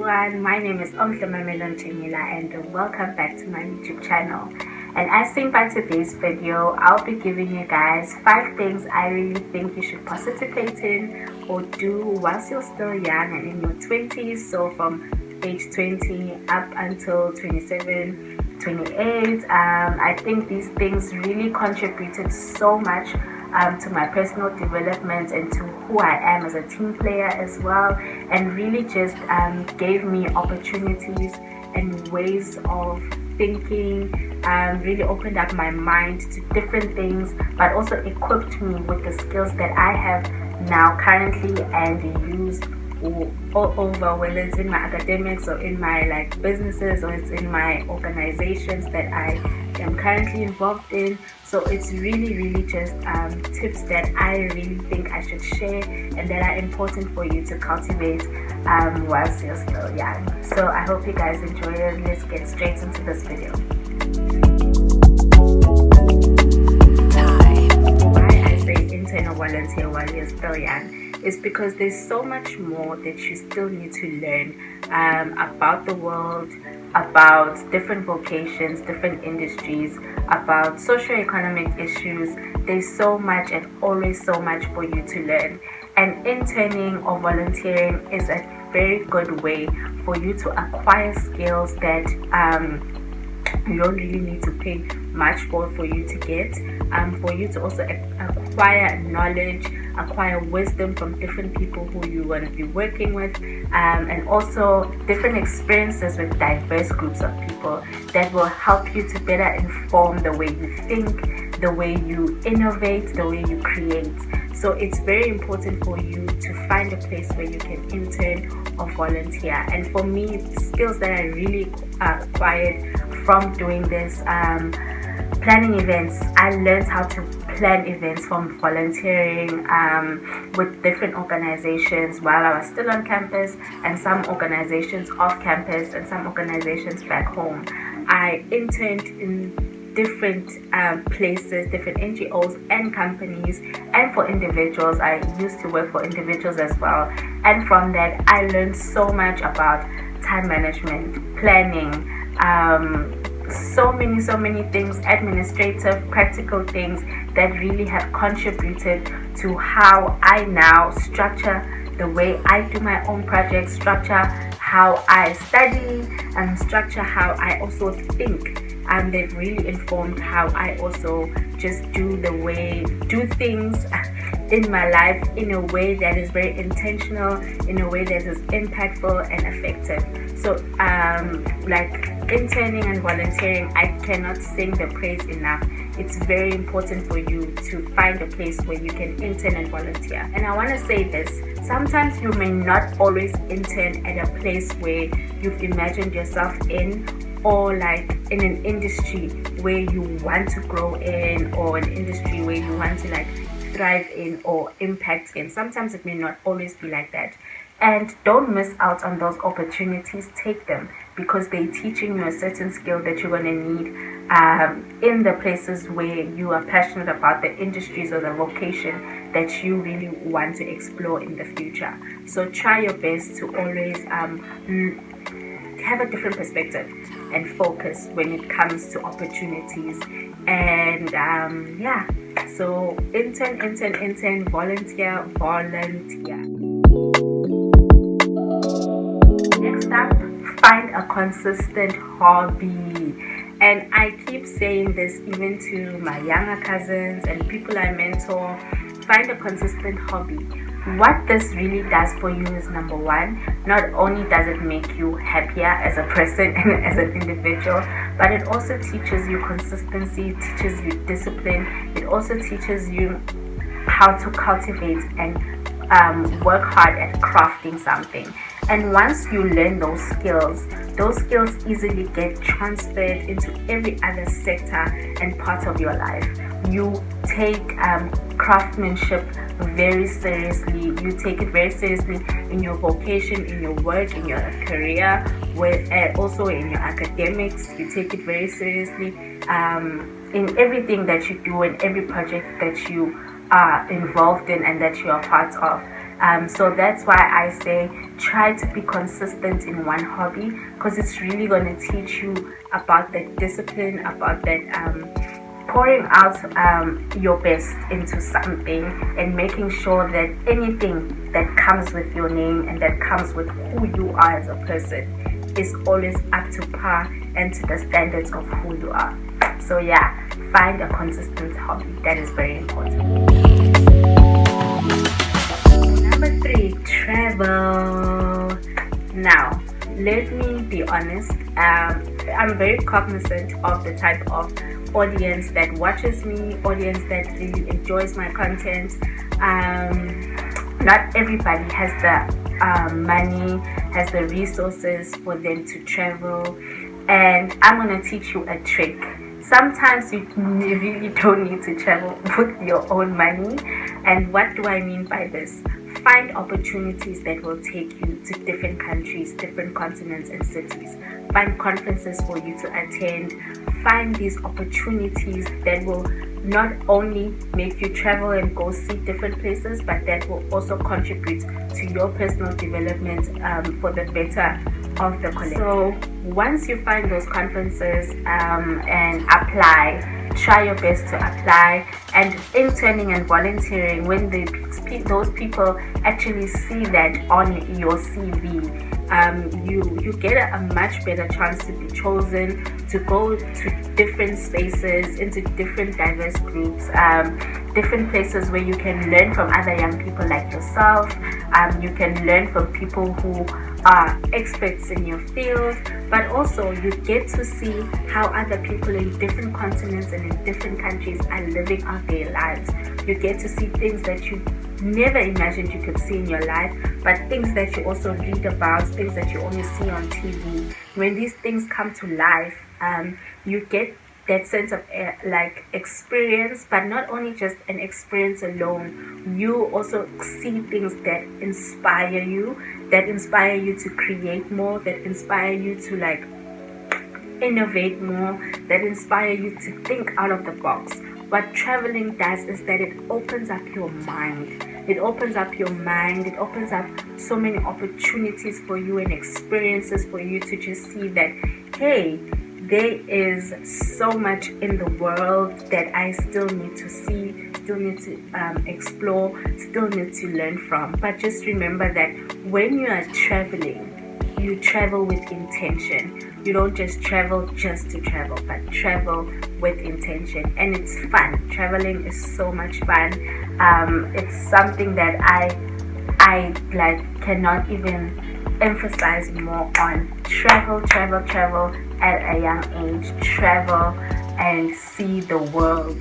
everyone, my name is and welcome back to my YouTube channel. And as seen by today's video, I'll be giving you guys 5 things I really think you should participate in or do whilst you're still young and in your 20s. So from age 20 up until 27, 28. I think these things really contributed so much to my personal development and to who I am as a team player as well, and really just gave me opportunities and ways of thinking, really opened up my mind to different things, but also equipped me with the skills that I have now currently and use all over, whether it's in my academics or in my businesses or it's in my organizations that I am currently involved in. So it's really just tips that I really think I should share and that are important for you to cultivate whilst you're still young. So I hope you guys enjoy it. Let's get straight into this video. Why I say intern or volunteer while you're still young is because there's so much more that you still need to learn about the world, about different vocations, different industries, about socioeconomic issues. There's so much and always so much for you to learn. And interning or volunteering is a very good way for you to acquire skills that you don't really need to pay much for you to get, for you to also acquire knowledge, acquire wisdom from different people who you want to be working with, and also different experiences with diverse groups of people that will help you to better inform the way you think, the way you innovate, the way you create. So it's very important for you to find a place where you can intern or volunteer. And for me, skills that I really acquired from doing this, planning events. I learned how to plan events from volunteering with different organizations while I was still on campus, and some organizations off campus, and some organizations back home. I interned in different places, different NGOs and companies, and for individuals. I used to work for individuals as well, and from that I learned so much about time management, planning, so many things, administrative, practical things that really have contributed to how I now structure the way I do my own projects, structure how I study, and structure how I also think. And they've really informed how I also just do things in my life in a way that is very intentional, in a way that is impactful and effective. So interning and volunteering, I cannot sing the praise enough. It's very important for you to find a place where you can intern and volunteer. And I want to say this, sometimes you may not always intern at a place where you've imagined yourself in, or in an industry where you want to grow in, or an industry where you want to thrive in or impact in. Sometimes it may not always be like that. And don't miss out on those opportunities. Take them, because they're teaching you a certain skill that you're going to need in the places where you are passionate about, the industries or the vocation that you really want to explore in the future. So try your best to always have a different perspective and focus when it comes to opportunities. And so intern, volunteer. Next up, find a consistent hobby. And I keep saying this even to my younger cousins and people I mentor. Find a consistent hobby. What this really does for you is, number one, not only does it make you happier as a person and as an individual, but it also teaches you consistency, teaches you discipline. It also teaches you how to cultivate and work hard at crafting something. And once you learn those skills easily get transferred into every other sector and part of your life. You take craftsmanship very seriously. You take it very seriously in your vocation, in your work, in your career, also in your academics. You take it very seriously in everything that you do, in every project that you are involved in and that you are part of. So that's why I say try to be consistent in one hobby, because it's really going to teach you about that discipline, about that pouring out your best into something, and making sure that anything that comes with your name and that comes with who you are as a person is always up to par and to the standards of who you are. So yeah, find a consistent hobby. That is very important. Number 3, travel. Now, let me be honest, I'm very cognizant of the type of audience that watches me, audience that really enjoys my content. Not everybody has the money, has the resources for them to travel, and I'm going to teach you a trick. Sometimes you really don't need to travel with your own money. And what do I mean by this? Find opportunities that will take you to different countries, different continents and cities. Find conferences for you to attend. Find these opportunities that will not only make you travel and go see different places, but that will also contribute to your personal development for the better of the collective. So once you find those conferences and apply, try your best to apply. And interning and volunteering, when those people actually see that on your CV, you get a much better chance to be chosen to go to different spaces, into different diverse groups, different places where you can learn from other young people like yourself. You can learn from people who are experts in your field, but also you get to see how other people in different continents and in different countries are living out their lives. You get to see things that you never imagined you could see in your life, but things that you also read about, things that you only see on TV. When these things come to life, you get that sense of like experience, but not only just an experience alone. You also see things that inspire you to create more, that inspire you to like innovate more, that inspire you to think out of the box. What traveling does is that it opens up your mind. It opens up your mind. It opens up so many opportunities for you and experiences for you to just see that, hey, there is so much in the world that I still need to see, still need to explore, still need to learn from. But just remember that when you are traveling, you travel with intention. You don't just travel just to travel, but travel with intention. And it's fun. Traveling is so much fun. It's something that I like cannot even emphasize more on. Travel at a young age. Travel and see the world.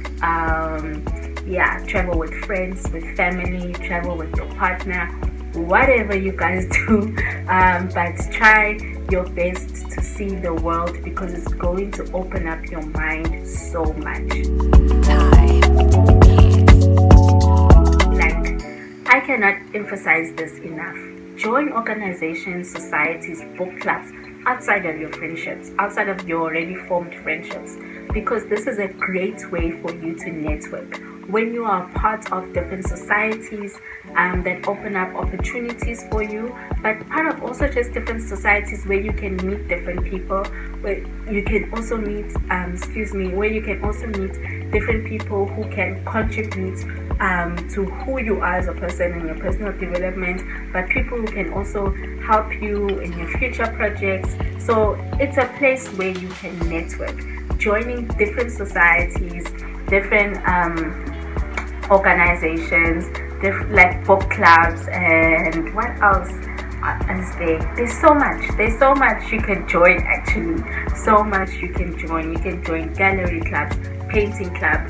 Travel with friends, with family, travel with your partner, whatever you guys do, but try your best to see the world, because it's going to open up your mind so much. Like, I cannot emphasize this enough. Join organizations, societies, book clubs outside of your friendships, outside of your already formed friendships, because this is a great way for you to network. When you are part of different societies that open up opportunities for you, but part of also just different societies where you can meet different people, where you can also meet different people who can contribute to who you are as a person in your personal development, but people who can also help you in your future projects. So it's a place where you can network, joining different societies, different organizations, like book clubs, and what else is there? There's so much you can join, actually. So much you can join. You can join gallery clubs, painting club,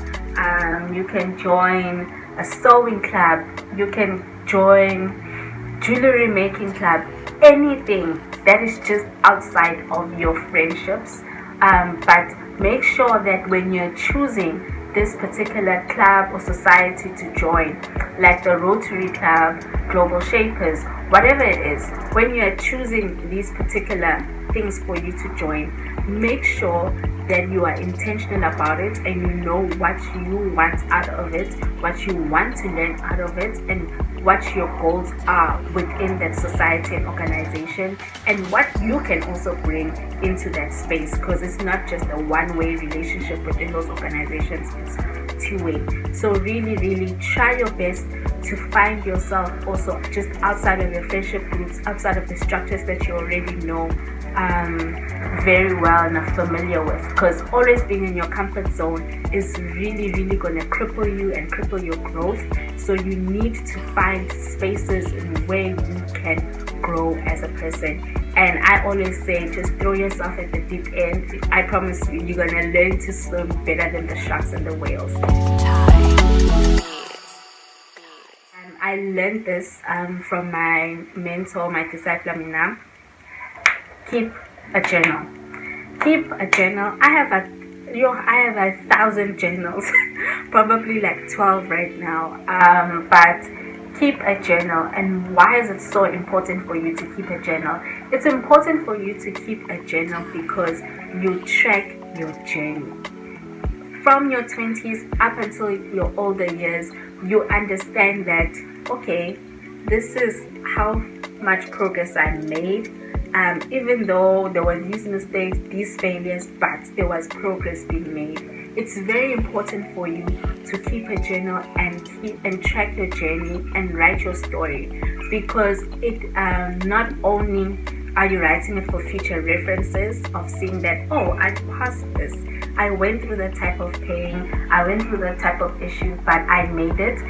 you can join a sewing club, you can join jewelry making club, anything that is just outside of your friendships. But make sure that when you're choosing this particular club or society to join, like the Rotary Club, Global Shapers, whatever it is, when you are choosing these particular things for you to join. Make sure that you are intentional about it and you know what you want out of it, what you want to learn out of it, and what your goals are within that society and organization, and what you can also bring into that space, because it's not just a one-way relationship within those organizations, it's two-way. So really try your best to find yourself also just outside of your friendship groups, outside of the structures that you already know very well and are familiar with, because always being in your comfort zone is really going to cripple you and cripple your growth. So you need to find spaces in where you can grow as a person. And I always say, just throw yourself at the deep end. I promise you, you're going to learn to swim better than the sharks and the whales. I learned this from my mentor, my disciple Mina. Keep a journal. Keep a journal. I have 1,000 journals, probably like 12 right now. But keep a journal. And why is it so important for you to keep a journal? It's important for you to keep a journal because you track your journey. From your 20s up until your older years, you understand that, okay, this is how much progress I made. Even though there were these mistakes, these failures, but there was progress being made. It's very important for you to keep a journal and track your journey and write your story, because it not only are you writing it for future references of seeing that, oh, I passed this, I went through that type of pain, I went through that type of issue, but I made it.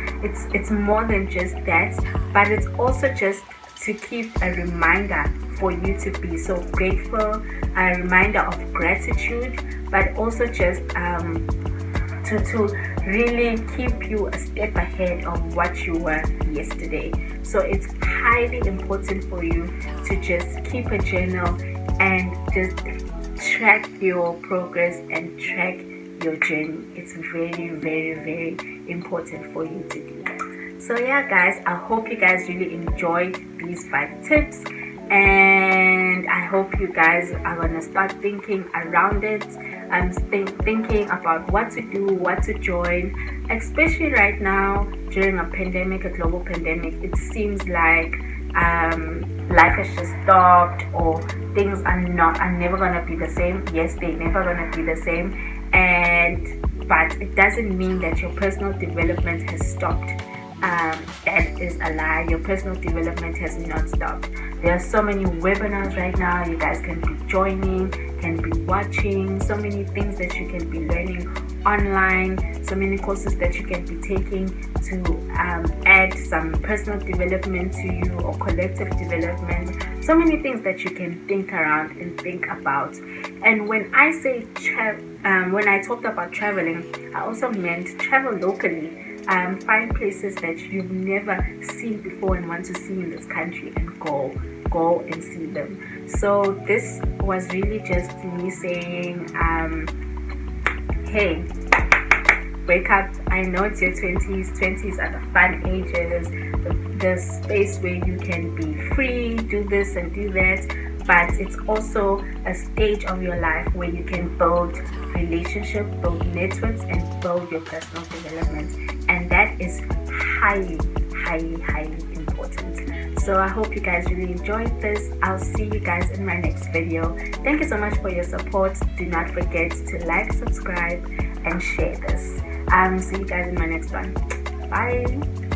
It's more than just that, but it's also just to keep a reminder for you to be so grateful, a reminder of gratitude, but also just to really keep you a step ahead of what you were yesterday. So it's highly important for you to just keep a journal and just track your progress and track your journey. It's very important for you to do that. So yeah guys, I hope you guys really enjoyed these 5 tips, and I hope you guys are gonna start thinking around it and thinking about what to do, what to join, especially right now during a pandemic, a global pandemic. It seems like life has just stopped, or things are never gonna be the same. Yes, they're never gonna be the same, but it doesn't mean that your personal development has stopped. That is a lie. Your personal development has not stopped. There are so many webinars right now you guys can be joining, can be watching, so many things that you can be learning online, so many courses that you can be taking to add some personal development to you, or collective development, so many things that you can think around and think about. And when I say when I talked about traveling, I also meant travel locally. Find places that you've never seen before and want to see in this country, and go and see them. So this was really just me saying, hey, wake up. I know it's your 20s. 20s are the fun ages, the space where you can be free, do this and do that. But it's also a stage of your life where you can build relationships, build networks, and build your personal development. And that is highly important. So I hope you guys really enjoyed this. I'll see you guys in my next video. Thank you so much for your support. Do not forget to like, subscribe, and share this. See you guys in my next one. Bye.